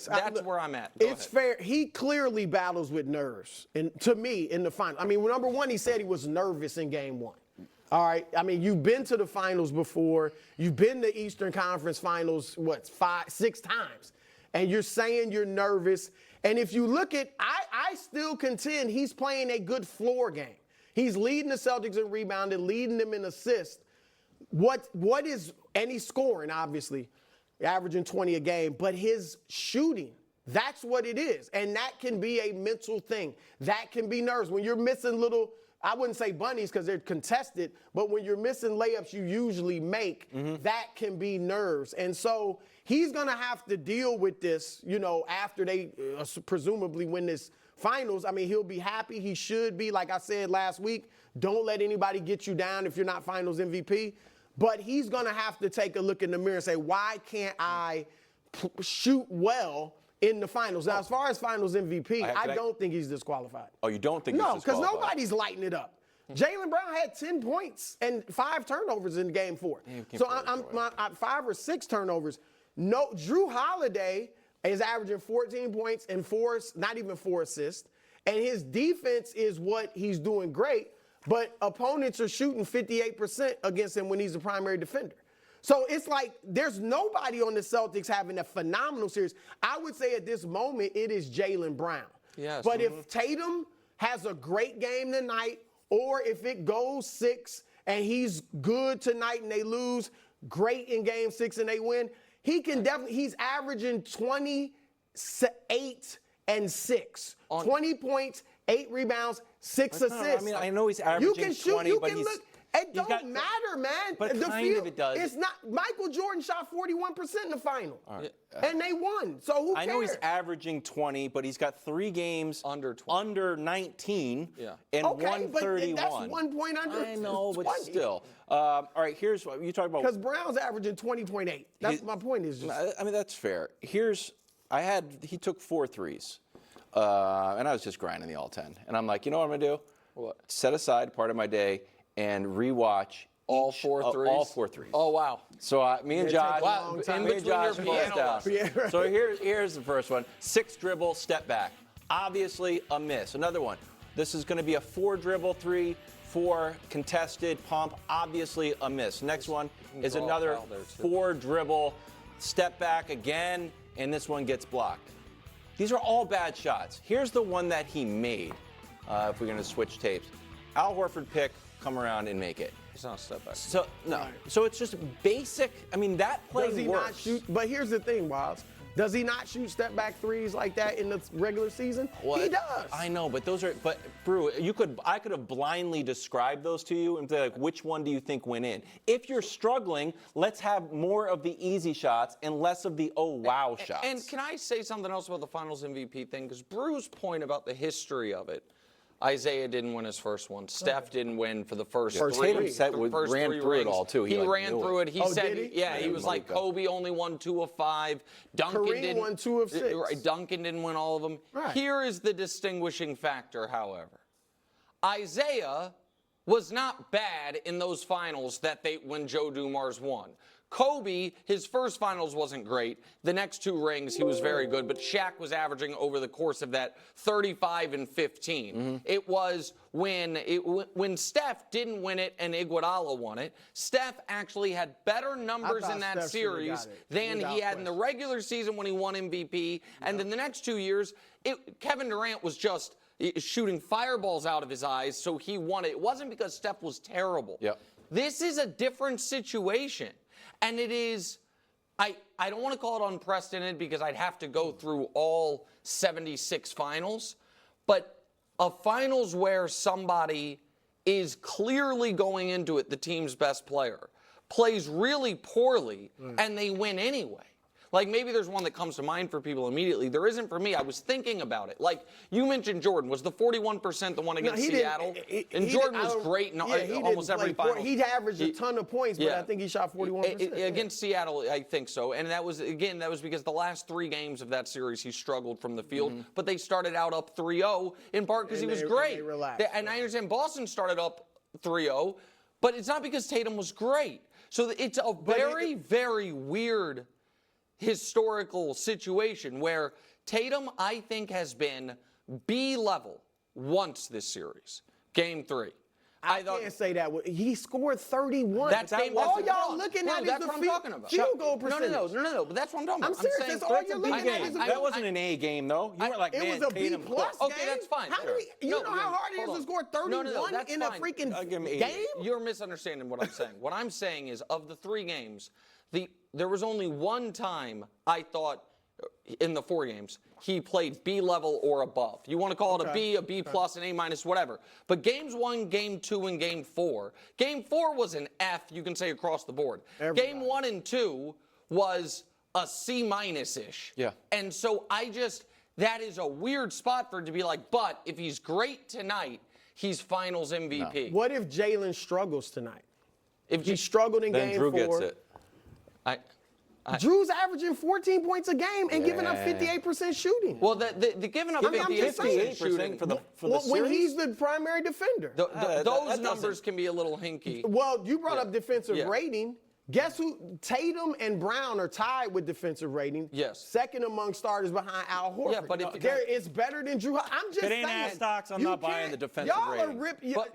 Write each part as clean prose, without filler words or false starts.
this. That's where I'm at. It's fair. He clearly battles with nerves, and to me, in the final. I mean, number one, he said he was nervous in game one. All right. I mean, you've been to the finals before. You've been to Eastern Conference Finals, 6 times. And you're saying you're nervous. And if you look at, I still contend he's playing a good floor game. He's leading the Celtics in rebounding, leading them in assists. And he's scoring, obviously, averaging 20 a game. But his shooting, that's what it is. And that can be a mental thing. That can be nerves. When you're missing little, I wouldn't say bunnies because they're contested, but when you're missing layups you usually make, that can be nerves. And so he's going to have to deal with this, after they presumably win this finals. I mean, he'll be happy. He should be. Like I said last week, don't let anybody get you down if you're not finals MVP. But he's going to have to take a look in the mirror and say, why can't I shoot well in the finals? Now, as far as finals MVP, I don't think he's disqualified. Oh, you don't think he's disqualified? No, because nobody's lighting it up. Jaylen Brown had 10 points and 5 turnovers in game 4. So I'm 5 or 6 turnovers. No, Drew Holiday is averaging 14 points and not even 4 assists. And his defense is what he's doing great, but opponents are shooting 58% against him when he's the primary defender. So it's like there's nobody on the Celtics having a phenomenal series. I would say at this moment it is Jaylen Brown. Yes. But if Tatum has a great game tonight, or if it goes 6 and he's good tonight and they lose, great in game 6 and they win, he can definitely, he's averaging 28 and 6. 20 points, 8 rebounds, 6 assists. I mean, I know he's averaging 20, but he's... It don't matter, man. But kind of it does. It's not. Michael Jordan shot 41% in the final, and they won. So who cares? I know he's averaging 20, but he's got 3 games under 19, and 131. But that's 1 point under. I know, 20. But still. All right, here's what you talk about. Because Brown's averaging 20.8. That's my point. Is just. I mean, that's fair. He took 4 threes, and I was just grinding the all 10, and I'm like, you know what I'm gonna do? What? Set aside part of my day and rewatch all 4 threes. All 4 threes. Oh wow! So me and Josh, in between your piano. So here's the first one: 6 dribble, step back. Obviously a miss. Another one. This is going to be a 4 dribble 3, 4 contested pump. Obviously a miss. Next one is another 4 dribble, step back again, and this one gets blocked. These are all bad shots. Here's the one that he made. If we're going to switch tapes, Al Horford pick. Come around and make it. It's not a step back. So no. Right. So it's just basic. I mean, that play does he works. Not shoot? But here's the thing, Wiles. Does he not shoot step back threes like that in the regular season? Well, he does. I know, but Brew, I could have blindly described those to you and say, like, which one do you think went in? If you're struggling, let's have more of the easy shots and less of the wow shots. And can I say something else about the Finals MVP thing? Because Brew's point about the history of it. Isaiah didn't win his first one. Steph didn't win for the first 3. Tatum ran through it all, too. He ran through it. He said, did he? He was like, Kobe only won 2 of 5. Kareem won 2 of 6. Duncan didn't win all of them. Right. Here is the distinguishing factor, however. Isaiah was not bad in those finals when Joe Dumars won. Kobe, his first finals wasn't great. The next 2 rings, he was very good. But Shaq was averaging over the course of that 35 and 15. It was when Steph didn't win it and Iguodala won it. Steph actually had better numbers in that series than he had in the regular season when he won MVP. And then the next 2 years, Kevin Durant was just shooting fireballs out of his eyes, so he won it. It wasn't because Steph was terrible. Yep. This is a different situation. And it is, I don't want to call it unprecedented because I'd have to go through all 76 finals, but a finals where somebody is clearly going into it, the team's best player, plays really poorly, and they win anyway. Like, maybe there's one that comes to mind for people immediately. There isn't for me. I was thinking about it. Like, you mentioned Jordan. Was the 41% the one against Seattle? Jordan was great in almost every final. He averaged a ton of points, but I think he shot 41%. Against Seattle, I think so. And that was because the last 3 games of that series, he struggled from the field. But they started out up 3-0, in part because he was great. And I understand Boston started up 3-0, but it's not because Tatum was great. So it's a very, very weird historical situation where Tatum, I think, has been B level once this series. Game 3. I can't say that. He scored 31. That's all y'all looking at is that's the what I'm talking about. field goal percentage. No, but that's what I'm talking about. I'm serious. That's all you're looking at. That wasn't an A game, though. You were like, it man, was a B Tatum plus cooked. game. Okay, that's fine. You know how hard it is to score 31 in a freaking game? You're misunderstanding what I'm saying. What I'm saying is, of the 3 games, there was only one time I thought in the 4 games he played B level or above. You want to call it a B plus, an A minus, whatever. But games 1, game 2, and game 4. Game 4 was an F, you can say, across the board. Game 1 and 2 was a C minus-ish. Yeah. And so that is a weird spot for it to be like, but if he's great tonight, he's finals MVP. What if Jalen struggles tonight? If he struggled in then game Drew 4. gets it. Drew's averaging 14 points a game and giving up 58% shooting. Well, the giving up 58% shooting for the when series? he's the primary defender. Those numbers can be a little hinky. Well, you brought up defensive rating. Guess who? Tatum and Brown are tied with defensive rating. Yes. Second among starters behind Al Horford. Yeah, but it's better than Drew. I'm just If it ain't saying. ass stocks, I'm not buying the defensive rating.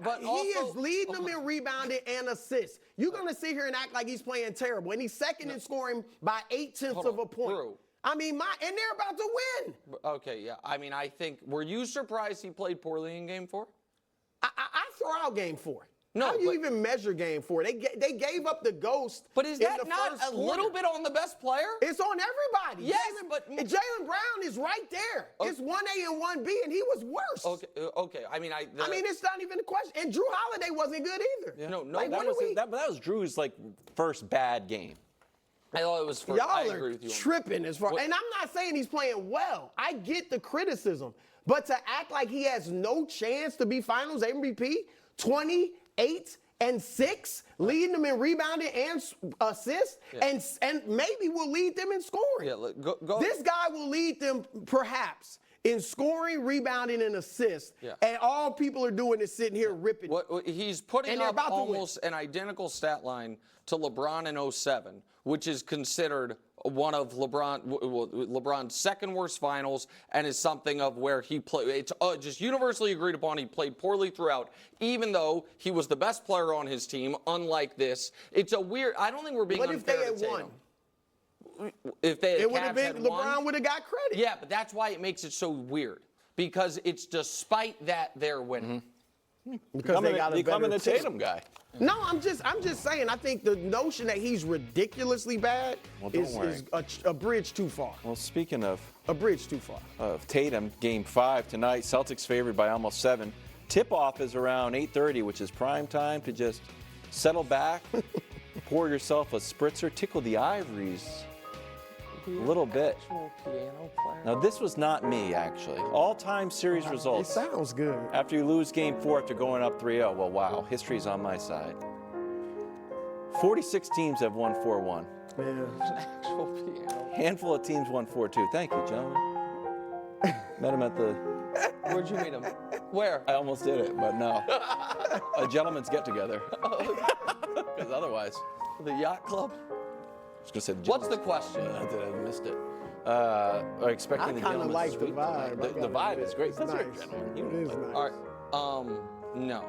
But he also- is leading them in rebounding and assists. You're going to sit here and act like he's playing terrible. And he's second in scoring by 0.8 of a point. Drew. I mean, and they're about to win. Okay, yeah. I mean, I think, were you surprised he played poorly in game 4? I throw out game 4. No, How do you even measure game 4? They gave up the ghost. But is in that the not first a little quarter. bit on the best player? It's on everybody. Yes, but Jaylen Brown is right there. It's 1A and 1B, and he was worse. Okay. I mean, it's not even a question. And Drew Holiday wasn't good either. Yeah. No, like, that was Drew's first bad game. I thought it was first. I Y'all agree are with you. tripping as far. And I'm not saying he's playing well. I get the criticism, but to act like he has no chance to be Finals MVP, 28 and 6, leading them in rebounding and assists, and maybe will lead them in scoring. Yeah, go. This guy will lead them perhaps in scoring, rebounding, and assists. Yeah. And all people are doing is sitting here ripping. He's putting up almost an identical stat line to LeBron in 07, which is considered one of LeBron's second worst finals, and is something of where he played. It's just universally agreed upon he played poorly throughout, even though he was the best player on his team. Unlike this, it's a weird. I don't think we're being unfair to Tatum. What if they had won? If they it would have been LeBron would have got credit. Yeah, but that's why it makes it so weird, because it's despite that they're winning. Because they got a becoming better the Tatum guy. No, I'm just saying. I think the notion that he's ridiculously bad is a bridge too far. Well, speaking of a bridge too far of Tatum, Game 5 tonight. Celtics favored by almost 7. Tip-off is around 8:30, which is prime time to just settle back, pour yourself a spritzer, tickle the ivories a little bit. Now, this was not me, actually. All-time series results. It sounds good. After you lose Game 4 after going up 3-0. Well, wow, history's on my side. 46 teams have won 4-1. Yeah. Handful of teams won 4-2. Thank you, gentlemen. Met him at the... Where'd you meet him? Where? I almost did it, but no. A gentleman's get-together. Because otherwise... The yacht club? I was going to say what's the question? I missed it. Are expecting the gentleman's like suite the vibe. tonight. The vibe is great. It's nice. It is nice. All right. No.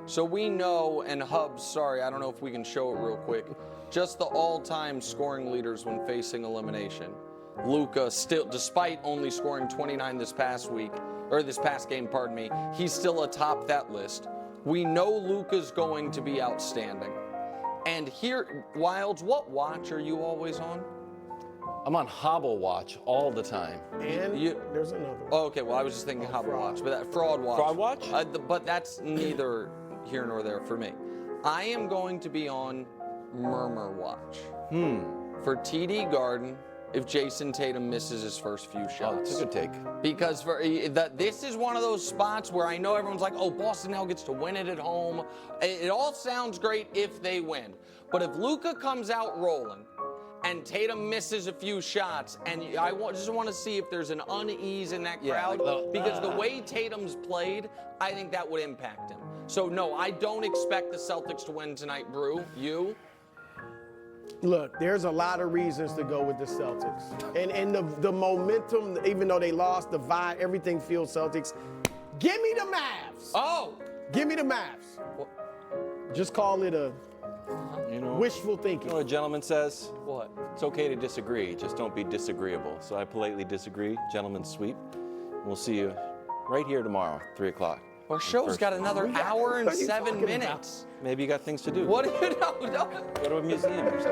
So we know, and Hubs, sorry, I don't know if we can show it real quick, just the all-time scoring leaders when facing elimination. Luka still, despite only scoring 29 this past game, pardon me, he's still atop that list. We know Luka's going to be outstanding. And here, Wilds, what watch are you always on? I'm on Hobble Watch all the time. And there's another one. Oh, okay, well, I was just thinking Hobble Watch, but that Fraud Watch. Fraud Watch? But that's neither here nor there for me. I am going to be on Murmur Watch. For TD Garden, if Jayson Tatum misses his first few shots. Oh, that's a good take. Because this is one of those spots where I know everyone's like, oh, Boston now gets to win it at home. It all sounds great if they win. But if Luka comes out rolling and Tatum misses a few shots, and I just want to see if there's an unease in that crowd, because the way Tatum's played, I think that would impact him. So, no, I don't expect the Celtics to win tonight, Brew. You? Look, there's a lot of reasons to go with the Celtics. And the momentum, even though they lost, the vibe, everything feels Celtics. Give me the Mavs. Oh! Give me the Mavs. Just call it a wishful thinking. You know what a gentleman says? What? It's okay to disagree, just don't be disagreeable. So I politely disagree. Gentleman's sweep. We'll see you right here tomorrow, 3 o'clock. Our show's got another hour and what are you 7 talking about? minutes. Maybe you got things to do. What do you know? Go to a museum or something.